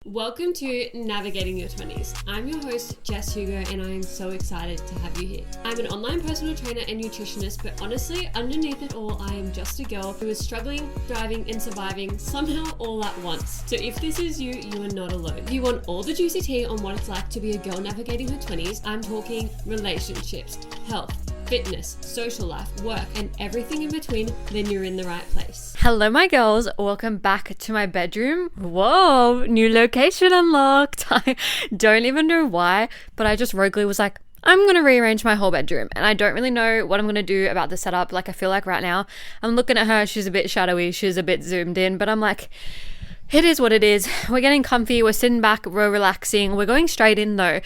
Welcome to Navigating Your 20s. I'm your host, Jess Hugo, and I am so excited to have you here. I'm an online personal trainer and nutritionist, but honestly, underneath it all, I am just a girl who is struggling, thriving, and surviving somehow all at once. So if this is you, you are not alone. If you want all the juicy tea on what it's like to be a girl navigating her 20s, I'm talking relationships, health, fitness, social life, work, and everything in between, then you're in the right place. Hello, my girls. Welcome back to my bedroom. Whoa, new location unlocked. I don't even know why, but I just roguely was like, I'm going to rearrange my whole bedroom. And I don't really know what I'm going to do about the setup. Like, I feel like right now, I'm looking at her. She's a bit shadowy. She's a bit zoomed in, but I'm like, it is what it is. We're getting comfy. We're sitting back. We're relaxing. We're going straight in though.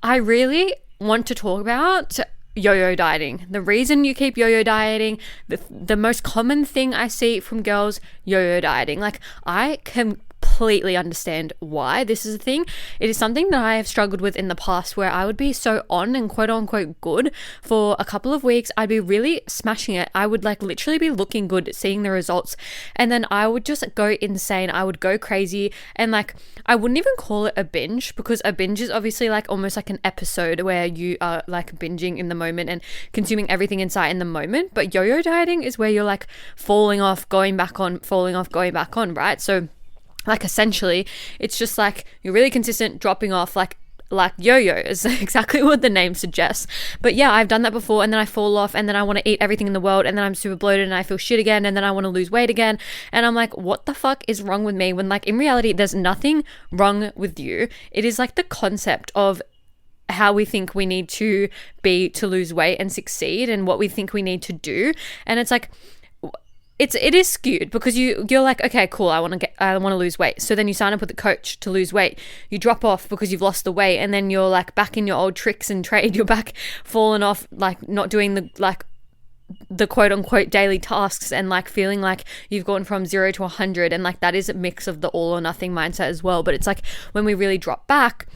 I really want to talk about yo-yo dieting. The reason you keep yo-yo dieting, the most common thing I see from girls, yo-yo dieting. Like, I completely understand why this is a thing. It is something that I have struggled with in the past, where I would be so on and quote unquote good for a couple of weeks. I'd be really smashing it. I would like literally be looking good, seeing the results, and then I would just go insane. I would go crazy, and like, I wouldn't even call it a binge, because a binge is obviously like almost like an episode where you are like binging in the moment and consuming everything in sight in the moment. But yo-yo dieting is where you're like falling off, going back on, falling off, going back on, right? So like, essentially, it's just like you're really consistent, dropping off, like yo-yo is exactly what the name suggests. But yeah, I've done that before, and then I fall off, and then I want to eat everything in the world, and then I'm super bloated and I feel shit again, and then I want to lose weight again, and I'm like, what the fuck is wrong with me? When like in reality, there's nothing wrong with you. It is like the concept of how we think we need to be to lose weight and succeed, and what we think we need to do. And it's like, it is skewed, because you're like, okay, cool, I want to lose weight. So then you sign up with a coach to lose weight. You drop off because you've lost the weight, and then you're like back in your old tricks and trade. You're back falling off, like not doing the quote unquote daily tasks, and like feeling like you've gone from 0 to 100. And like, that is a mix of the all or nothing mindset as well. But it's like, when we really drop back,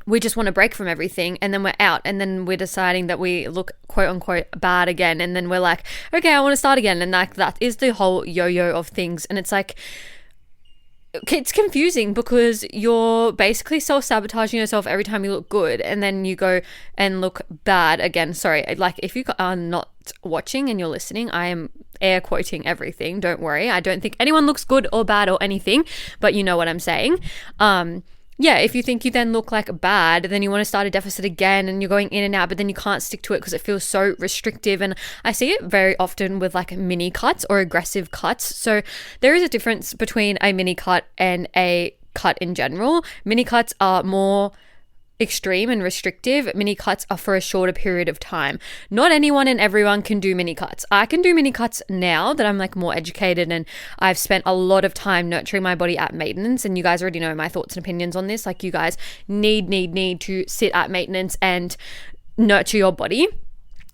we just want to break from everything, and then we're out, and then we're deciding that we look quote unquote bad again, and then we're like, okay, I want to start again. And like, that is the whole yo-yo of things. And it's like, it's confusing, because you're basically self-sabotaging yourself every time you look good, and then you go and look bad again. Sorry, like, if you are not watching and you're listening, I am air quoting everything, don't worry. I don't think anyone looks good or bad or anything, but you know what I'm saying. Yeah, if you think you then look like bad, then you want to start a deficit again, and you're going in and out, but then you can't stick to it because it feels so restrictive. And I see it very often with like mini cuts or aggressive cuts. So there is a difference between a mini cut and a cut in general. Mini cuts are more extreme and restrictive. Mini cuts are for a shorter period of time. Not anyone and everyone can do mini cuts. I can do mini cuts now that I'm like more educated, and I've spent a lot of time nurturing my body at maintenance. And you guys already know my thoughts and opinions on this. Like, you guys need to sit at maintenance and nurture your body.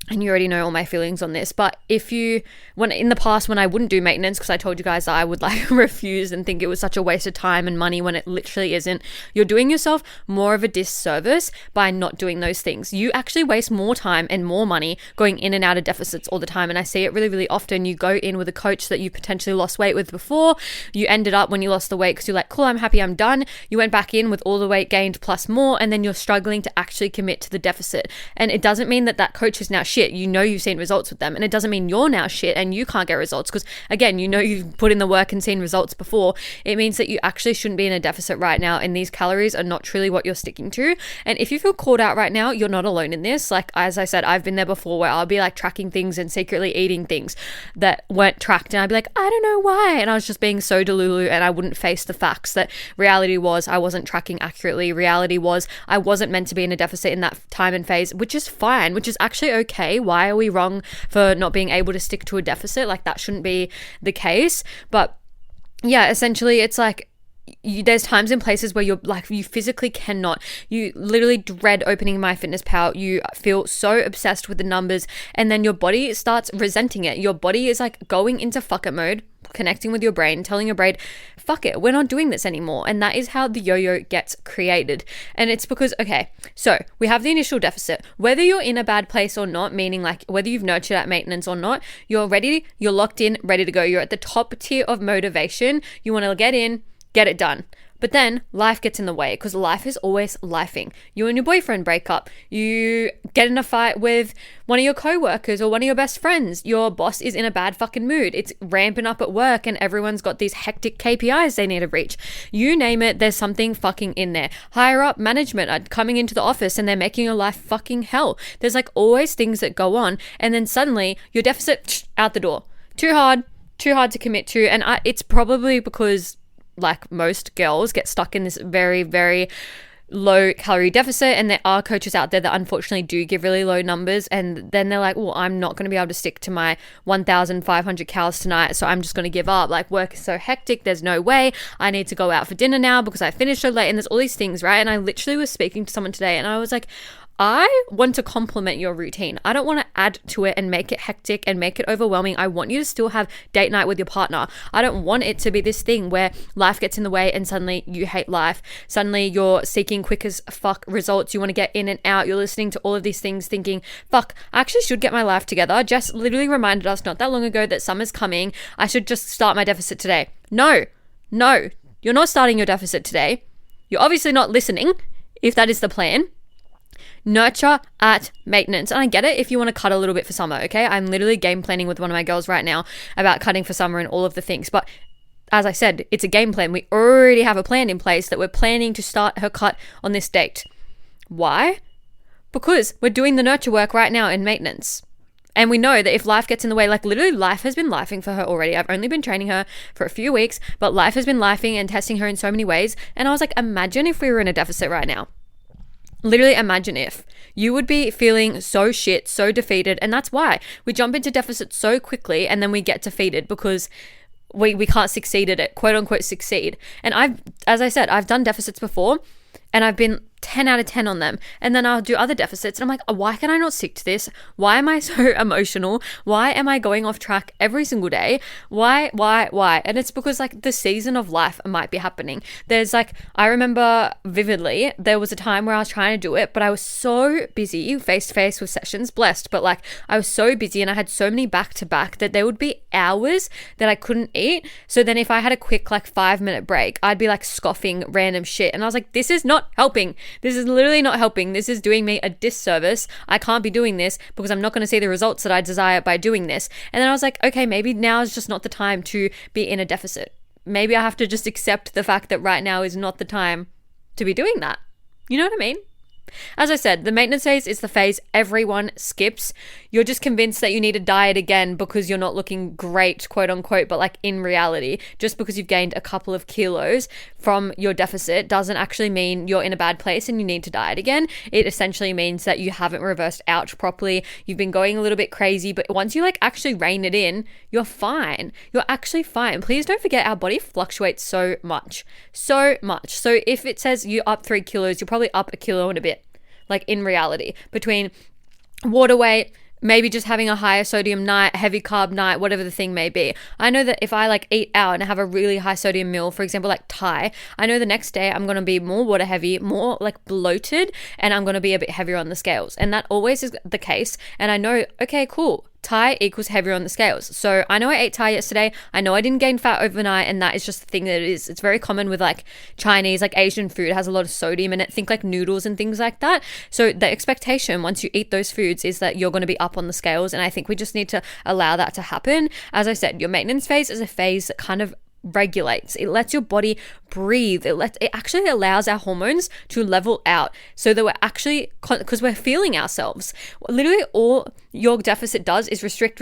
And you already know all my feelings on this. But when in the past, when I wouldn't do maintenance, because I told you guys that I would like refuse and think it was such a waste of time and money, when it literally isn't, you're doing yourself more of a disservice by not doing those things. You actually waste more time and more money going in and out of deficits all the time. And I see it really, really often. You go in with a coach that you potentially lost weight with before. You ended up, when you lost the weight, because you're like, cool, I'm happy, I'm done. You went back in with all the weight gained plus more, and then you're struggling to actually commit to the deficit. And it doesn't mean that coach is now shit. You know you've seen results with them, and it doesn't mean you're now shit and you can't get results, because again, you know you've put in the work and seen results before. It means that you actually shouldn't be in a deficit right now, and these calories are not truly what you're sticking to. And if you feel caught out right now, you're not alone in this. Like, as I said, I've been there before, where I'll be like tracking things and secretly eating things that weren't tracked, and I'd be like, I don't know why, and I was just being so delulu, and I wouldn't face the facts that reality was I wasn't tracking accurately. Reality was I wasn't meant to be in a deficit in that time and phase, which is fine, which is actually okay. Why are we wrong for not being able to stick to a deficit? Like, that shouldn't be the case. But yeah, essentially, it's like, there's times and places where you're like, you physically cannot. You literally dread opening MyFitnessPal. You feel so obsessed with the numbers, and then your body starts resenting it. Your body is like going into fuck it mode, connecting with your brain, telling your brain, fuck it, we're not doing this anymore. And that is how the yo-yo gets created. And it's because, okay, so we have the initial deficit. Whether you're in a bad place or not, meaning like whether you've nurtured at maintenance or not, you're ready, you're locked in, ready to go. You're at the top tier of motivation. You want to get in, get it done. But then life gets in the way because life is always lifing. You and your boyfriend break up. You get in a fight with one of your coworkers or one of your best friends. Your boss is in a bad fucking mood. It's ramping up at work and everyone's got these hectic KPIs they need to reach. You name it, there's something fucking in there. Higher up management are coming into the office and they're making your life fucking hell. There's like always things that go on, and then suddenly your deficit out the door. Too hard to commit to. And it's probably because like most girls get stuck in this very, very low calorie deficit, and there are coaches out there that unfortunately do give really low numbers, and then they're like, well, I'm not going to be able to stick to my 1,500 calories tonight, so I'm just going to give up. Like, work is so hectic, there's no way. I need to go out for dinner now because I finished so late, and there's all these things, right? And I literally was speaking to someone today and I was like, I want to complement your routine. I don't want to add to it and make it hectic and make it overwhelming. I want you to still have date night with your partner. I don't want it to be this thing where life gets in the way and suddenly you hate life. Suddenly you're seeking quick as fuck results. You want to get in and out. You're listening to all of these things thinking, fuck, I actually should get my life together. Jess literally reminded us not that long ago that summer's coming. I should just start my deficit today. No, you're not starting your deficit today. You're obviously not listening if that is the plan. Nurture at maintenance. And I get it if you want to cut a little bit for summer, okay? I'm literally game planning with one of my girls right now about cutting for summer and all of the things. But as I said, it's a game plan. We already have a plan in place that we're planning to start her cut on this date. Why? Because we're doing the nurture work right now in maintenance. And we know that if life gets in the way, like literally life has been lifing for her already. I've only been training her for a few weeks, but life has been lifing and testing her in so many ways. And I was like, imagine if we were in a deficit right now. Literally imagine if. You would be feeling so shit, so defeated. And that's why we jump into deficit so quickly and then we get defeated because we can't succeed at it, quote unquote succeed. And as I said, I've done deficits before and I've been 10 out of 10 on them. And then I'll do other deficits and I'm like, oh, why can I not stick to this? Why am I so emotional? Why am I going off track every single day? Why? And it's because like the season of life might be happening. There's like, I remember vividly, there was a time where I was trying to do it, but I was so busy face to face with sessions, blessed, but like I was so busy and I had so many back to back that there would be hours that I couldn't eat. So then if I had a quick like 5-minute break, I'd be like scoffing random shit. And I was like, this is not helping. This is literally not helping. This is doing me a disservice. I can't be doing this because I'm not going to see the results that I desire by doing this. And then I was like, okay, maybe now is just not the time to be in a deficit. Maybe I have to just accept the fact that right now is not the time to be doing that. You know what I mean? As I said, the maintenance phase is the phase everyone skips. You're just convinced that you need to diet again because you're not looking great, quote unquote, but like in reality, just because you've gained a couple of kilos from your deficit doesn't actually mean you're in a bad place and you need to diet again. It essentially means that you haven't reversed out properly. You've been going a little bit crazy, but once you like actually rein it in, you're fine. You're actually fine. Please don't forget our body fluctuates so much. So if it says you're up 3 kilos, you're probably up a kilo and a bit. Like in reality, between water weight, maybe just having a higher sodium night, heavy carb night, whatever the thing may be. I know that if I like eat out and have a really high sodium meal, for example, like Thai, I know the next day I'm going to be more water heavy, more like bloated, and I'm going to be a bit heavier on the scales. And that always is the case. And I know, okay, cool. Thai equals heavier on the scales. So I know I ate Thai yesterday. I know I didn't gain fat overnight, and that is just the thing that it is. It's very common with like Chinese, like Asian food. It has a lot of sodium in it. Think like noodles and things like that. So the expectation once you eat those foods is that you're going to be up on the scales, and I think we just need to allow that to happen. As I said, your maintenance phase is a phase that kind of regulates. It lets your body breathe. It actually allows our hormones to level out so that we're actually, because we're feeling ourselves. Literally all your deficit does is restrict.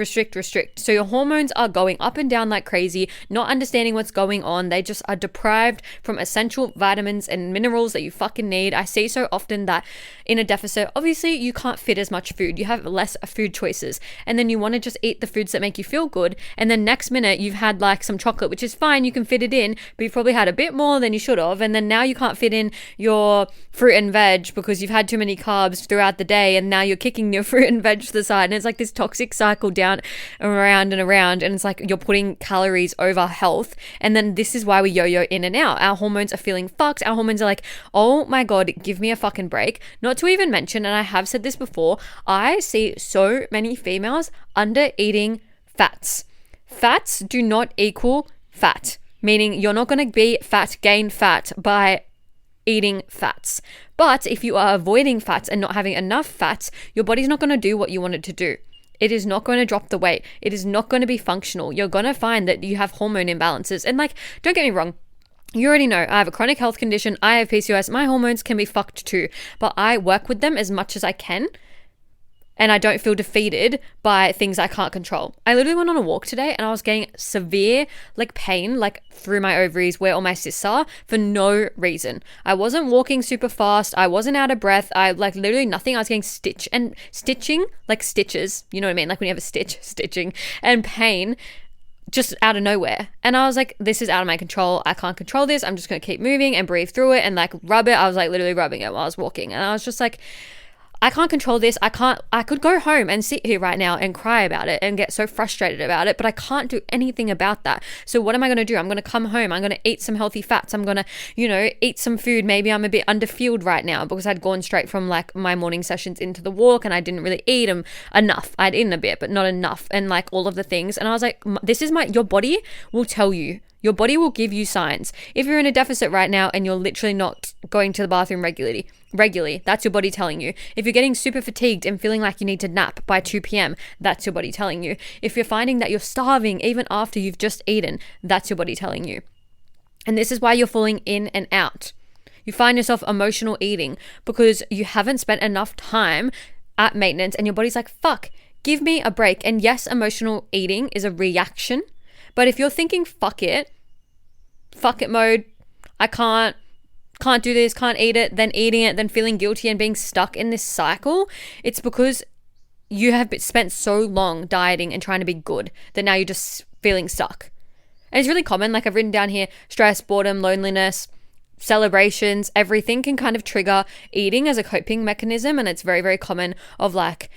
So your hormones are going up and down like crazy, not understanding what's going on. They just are deprived from essential vitamins and minerals that you fucking need. I see so often that in a deficit, obviously you can't fit as much food. You have less food choices. And then you want to just eat the foods that make you feel good. And then next minute you've had like some chocolate, which is fine. You can fit it in, but you've probably had a bit more than you should have. And then now you can't fit in your fruit and veg because you've had too many carbs throughout the day. And now you're kicking your fruit and veg to the side. And it's like this toxic cycle down around and around. And it's like you're putting calories over health. And then this is why we yo-yo in and out. Our hormones are feeling fucked. Our hormones are like, oh my God, give me a fucking break. Not to even mention, and I have said this before, I see so many females under eating fats. Fats do not equal fat. meaning you're not going to be gain fat by eating fats. But if you are avoiding fats and not having enough fats, your body's not going to do what you want it to do. It is not going to drop the weight. It is not going to be functional. You're going to find that you have hormone imbalances. And like, don't get me wrong. You already know I have a chronic health condition. I have PCOS. My hormones can be fucked too, but I work with them as much as I can. And I don't feel defeated by things I can't control. I literally went on a walk today and I was getting severe like pain like through my ovaries where all my cysts are for no reason. I wasn't walking super fast. I wasn't out of breath. I like literally nothing. I was getting stitching, like stitches. You know what I mean? Like when you have a stitching and pain just out of nowhere. And I was like, this is out of my control. I can't control this. I'm just going to keep moving and breathe through it and like rub it. I was like literally rubbing it while I was walking. And I was just like, I can't control this. I could go home and sit here right now and cry about it and get so frustrated about it, but I can't do anything about that. So what am I going to do? I'm going to come home. I'm going to eat some healthy fats. I'm going to, eat some food. Maybe I'm a bit underfueled right now because I'd gone straight from like my morning sessions into the walk and I didn't really eat them enough. I'd eaten a bit, but not enough. And like all of the things. And I was like, your body will tell you. Your body will give you signs. If you're in a deficit right now and you're literally not going to the bathroom regularly, that's your body telling you. If you're getting super fatigued and feeling like you need to nap by 2 p.m., that's your body telling you. If you're finding that you're starving even after you've just eaten, that's your body telling you. And this is why you're falling in and out. You find yourself emotional eating because you haven't spent enough time at maintenance and your body's like, fuck, give me a break. And yes, emotional eating is a reaction. But if you're thinking, fuck it mode, I can't do this, can't eat it, then eating it, then feeling guilty and being stuck in this cycle, it's because you have spent so long dieting and trying to be good that now you're just feeling stuck. And it's really common, like I've written down here, stress, boredom, loneliness, celebrations, everything can kind of trigger eating as a coping mechanism. And it's very, very common of like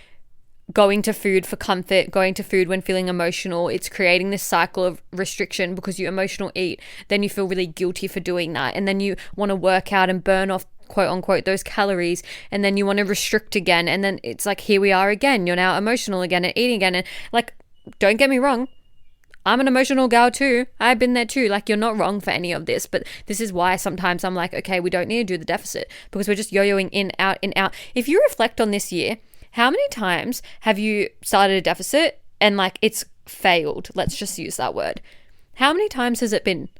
going to food for comfort, going to food when feeling emotional. It's creating this cycle of restriction because you emotional eat. Then you feel really guilty for doing that. And then you want to work out and burn off, quote unquote, those calories. And then you want to restrict again. And then it's like, here we are again. You're now emotional again and eating again. And like, don't get me wrong. I'm an emotional gal too. I've been there too. Like, you're not wrong for any of this. But this is why sometimes I'm like, okay, we don't need to do the deficit because we're just yo-yoing in, out, in, out. If you reflect on this year, how many times have you started a deficit and like it's failed? Let's just use that word. How many times has it been?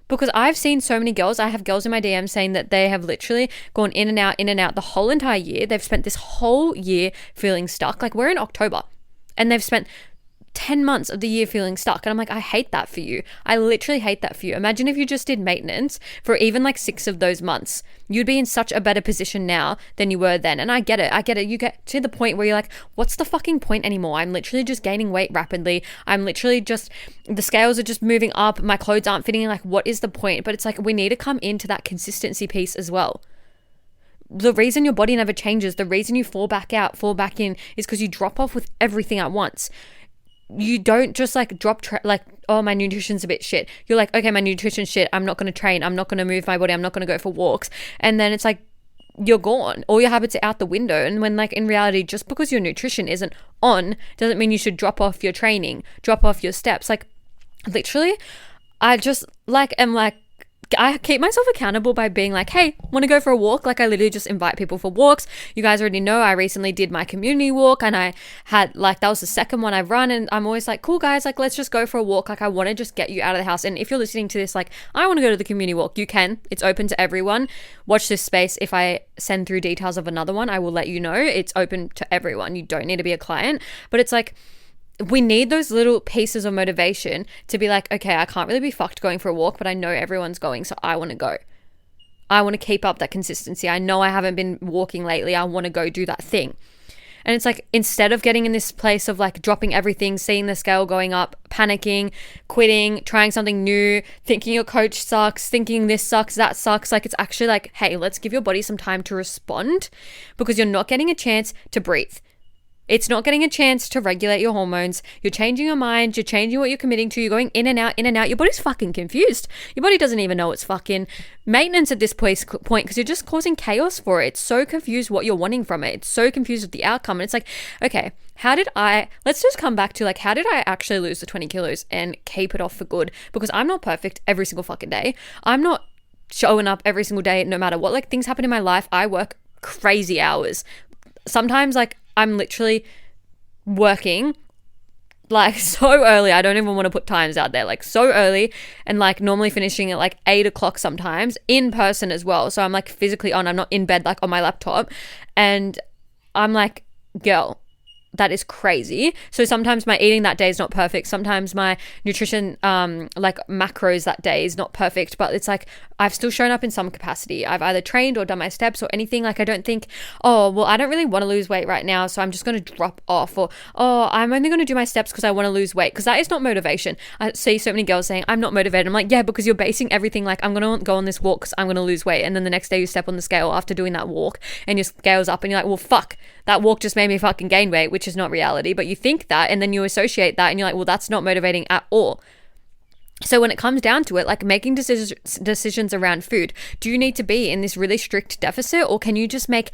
Because I've seen so many girls, I have girls in my DM saying that they have literally gone in and out the whole entire year. They've spent this whole year feeling stuck. Like we're in October and they've spent 10 months of the year feeling stuck. And I'm like, I hate that for you. I literally hate that for you. Imagine if you just did maintenance for even like 6 of those months. You'd be in such a better position now than you were then. And I get it. You get to the point where you're like, what's the fucking point anymore? I'm literally just gaining weight rapidly. I'm literally just, the scales are just moving up. My clothes aren't fitting. Like, what is the point? But it's like, we need to come into that consistency piece as well. The reason your body never changes, the reason you fall back out, fall back in is because you drop off with everything at once. You don't just like oh, my nutrition's a bit shit. You're like, okay, my nutrition's shit. I'm not going to train. I'm not going to move my body. I'm not going to go for walks. And then it's like, you're gone. All your habits are out the window. And when like in reality, just because your nutrition isn't on doesn't mean you should drop off your training, drop off your steps. Like literally, I just like, am like, I keep myself accountable by being like, hey, want to go for a walk? Like I literally just invite people for walks. You guys already know I recently did my community walk and I had like, that was the second one I've run. And I'm always like, cool guys, like let's just go for a walk. Like I want to just get you out of the house. And if you're listening to this, like I want to go to the community walk, you can. It's open to everyone. Watch this space. If I send through details of another one, I will let you know. It's open to everyone. You don't need to be a client. But it's like, we need those little pieces of motivation to be like, okay, I can't really be fucked going for a walk, but I know everyone's going, so I want to go. I want to keep up that consistency. I know I haven't been walking lately. I want to go do that thing. And it's like, instead of getting in this place of like dropping everything, seeing the scale going up, panicking, quitting, trying something new, thinking your coach sucks, thinking this sucks, that sucks. Like it's actually like, hey, let's give your body some time to respond because you're not getting a chance to breathe. It's not getting a chance to regulate your hormones. You're changing your mind. You're changing what you're committing to. You're going in and out, in and out. Your body's fucking confused. Your body doesn't even know it's fucking maintenance at this point because you're just causing chaos for it. It's so confused what you're wanting from it. It's so confused with the outcome. And it's like, okay, let's just come back to like, how did I actually lose the 20 kilos and keep it off for good? Because I'm not perfect every single fucking day. I'm not showing up every single day, no matter what. Like, things happen in my life. I work crazy hours. Sometimes like I'm literally working like so early. I don't even want to put times out there, like so early, and like normally finishing at like 8 o'clock sometimes, in person as well. So I'm like physically on, I'm not in bed like on my laptop. And I'm like, girl, that is crazy. So sometimes my eating that day is not perfect. Sometimes my nutrition, like macros that day is not perfect, but it's like I've still shown up in some capacity. I've either trained or done my steps or anything. Like, I don't think, oh, well, I don't really want to lose weight right now, so I'm just going to drop off, or, oh, I'm only going to do my steps because I want to lose weight, because that is not motivation. I see so many girls saying, I'm not motivated. I'm like, yeah, because you're basing everything like, I'm going to go on this walk because I'm going to lose weight. And then the next day you step on the scale after doing that walk and your scale's up and you're like, well, fuck, that walk just made me fucking gain weight, which is not reality. But you think that, and then you associate that and you're like, well, that's not motivating at all. So when it comes down to it, like making decisions around food, do you need to be in this really strict deficit, or can you just make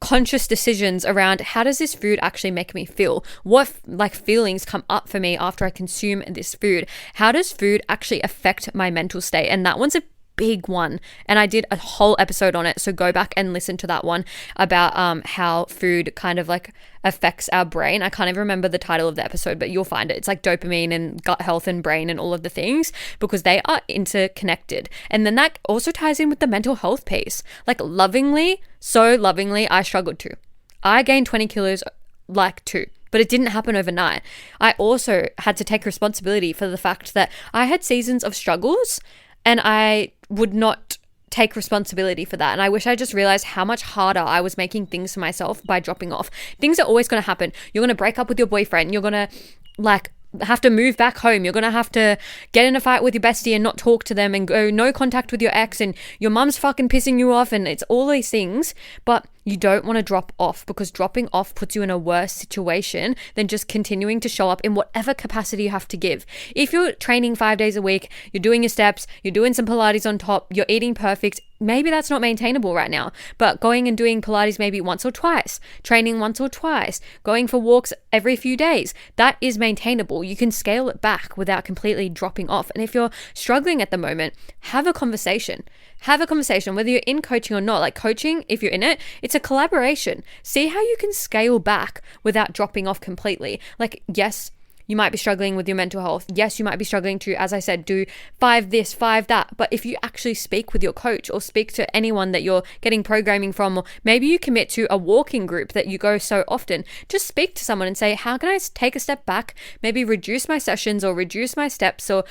conscious decisions around, how does this food actually make me feel? What like feelings come up for me after I consume this food? How does food actually affect my mental state? And that one's a big one, and I did a whole episode on it, so go back and listen to that one about how food kind of like affects our brain. I can't even remember the title of the episode, but you'll find it. It's like dopamine and gut health and brain and all of the things, because they are interconnected. And then that also ties in with the mental health piece. Like, lovingly, so lovingly, I struggled too. I gained 20 kilos like too, but it didn't happen overnight. I also had to take responsibility for the fact that I had seasons of struggles, and I would not take responsibility for that. And I wish I just realized how much harder I was making things for myself by dropping off. Things are always going to happen. You're going to break up with your boyfriend. You're going to like have to move back home. You're going to have to get in a fight with your bestie and not talk to them, and go no contact with your ex, and your mum's fucking pissing you off, and it's all these things. But you don't want to drop off, because dropping off puts you in a worse situation than just continuing to show up in whatever capacity you have to give. If you're training 5 days a week, you're doing your steps, you're doing some Pilates on top, you're eating perfect, maybe that's not maintainable right now, but going and doing Pilates maybe once or twice, training once or twice, going for walks every few days, that is maintainable. You can scale it back without completely dropping off. And if you're struggling at the moment, have a conversation. Have a conversation, whether you're in coaching or not. Like, coaching, if you're in it, it's a collaboration. See how you can scale back without dropping off completely. Like, yes, you might be struggling with your mental health. Yes, you might be struggling to, as I said, do 5 this, 5 that. But if you actually speak with your coach, or speak to anyone that you're getting programming from, or maybe you commit to a walking group that you go so often, just speak to someone and say, how can I take a step back, maybe reduce my sessions or reduce my steps or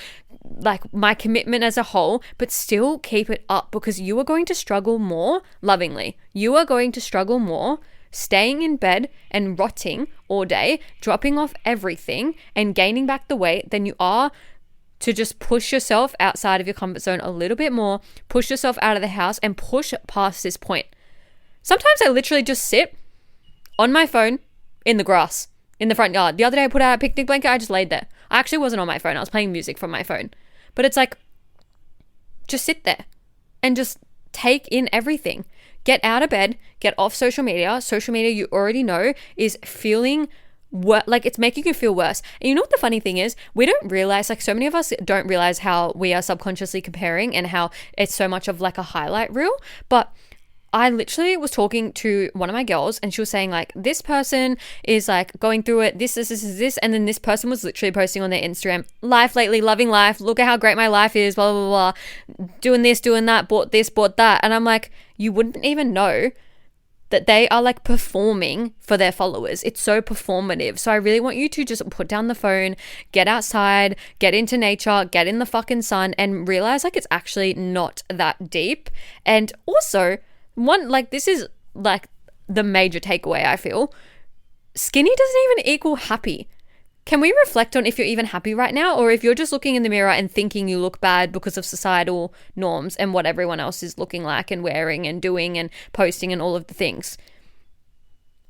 like my commitment as a whole, but still keep it up, because you are going to struggle more, lovingly. You are going to struggle more staying in bed and rotting all day, dropping off everything and gaining back the weight than you are to just push yourself outside of your comfort zone a little bit more, push yourself out of the house and push past this point. Sometimes I literally just sit on my phone in the grass in the front yard. The other day I put out a picnic blanket, I just laid there. I actually wasn't on my phone. I was playing music from my phone. But it's like, just sit there and just take in everything. Get out of bed, get off social media. Social media, you already know, is feeling like it's making you feel worse. And you know what the funny thing is? We don't realize, like, so many of us don't realize how we are subconsciously comparing and how it's so much of like a highlight reel. But I literally was talking to one of my girls, and she was saying like, this person is like going through it, this, and then this person was literally posting on their Instagram, life lately, loving life, look at how great my life is, blah, blah, blah, blah, doing this, doing that, bought this, bought that. And I'm like, you wouldn't even know that they are like performing for their followers. It's so performative. So I really want you to just put down the phone, get outside, get into nature, get in the fucking sun, and realize like it's actually not that deep. And also, this is like the major takeaway, I feel. Skinny doesn't even equal happy. Can we reflect on if you're even happy right now, or if you're just looking in the mirror and thinking you look bad because of societal norms and what everyone else is looking like and wearing and doing and posting and all of the things?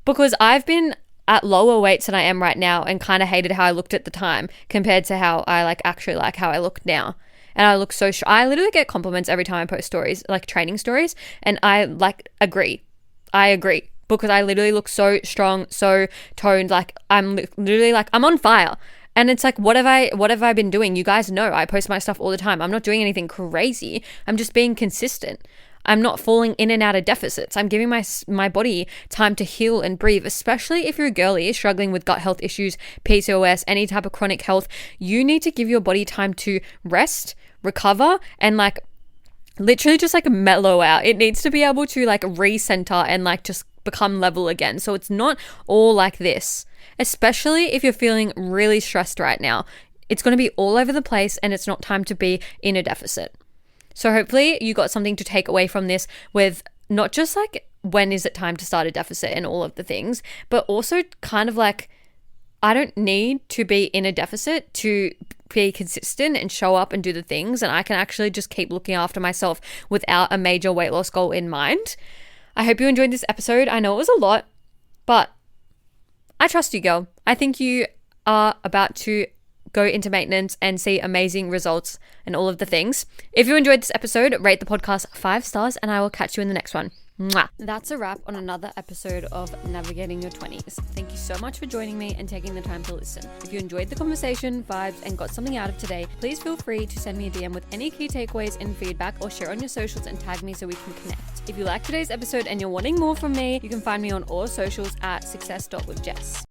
Because I've been at lower weights than I am right now and kind of hated how I looked at the time compared to how I actually like how I look now. And I look so I literally get compliments every time I post stories, like training stories. And I agree. I agree, because I literally look so strong, so toned. Like I'm literally like I'm on fire. And it's like, what have I been doing? You guys know I post my stuff all the time. I'm not doing anything crazy. I'm just being consistent. I'm not falling in and out of deficits. I'm giving my body time to heal and breathe, especially if you're a girly struggling with gut health issues, PCOS, any type of chronic health. You need to give your body time to rest, recover, and like literally just like mellow out. It needs to be able to like recenter and like just become level again. So it's not all like this, especially if you're feeling really stressed right now. It's going to be all over the place and it's not time to be in a deficit. So hopefully you got something to take away from this with not just like when is it time to start a deficit and all of the things, but also kind of like I don't need to be in a deficit to be consistent and show up and do the things, and I can actually just keep looking after myself without a major weight loss goal in mind. I hope you enjoyed this episode. I know it was a lot, but I trust you, girl. I think you are about to go into maintenance and see amazing results and all of the things. If you enjoyed this episode, rate the podcast 5 stars and I will catch you in the next one. Mwah. That's a wrap on another episode of Navigating Your 20s. Thank you so much for joining me and taking the time to listen. If you enjoyed the conversation, vibes, and got something out of today, please feel free to send me a DM with any key takeaways and feedback, or share on your socials and tag me so we can connect. If you liked today's episode and you're wanting more from me, you can find me on all socials at success.withjess.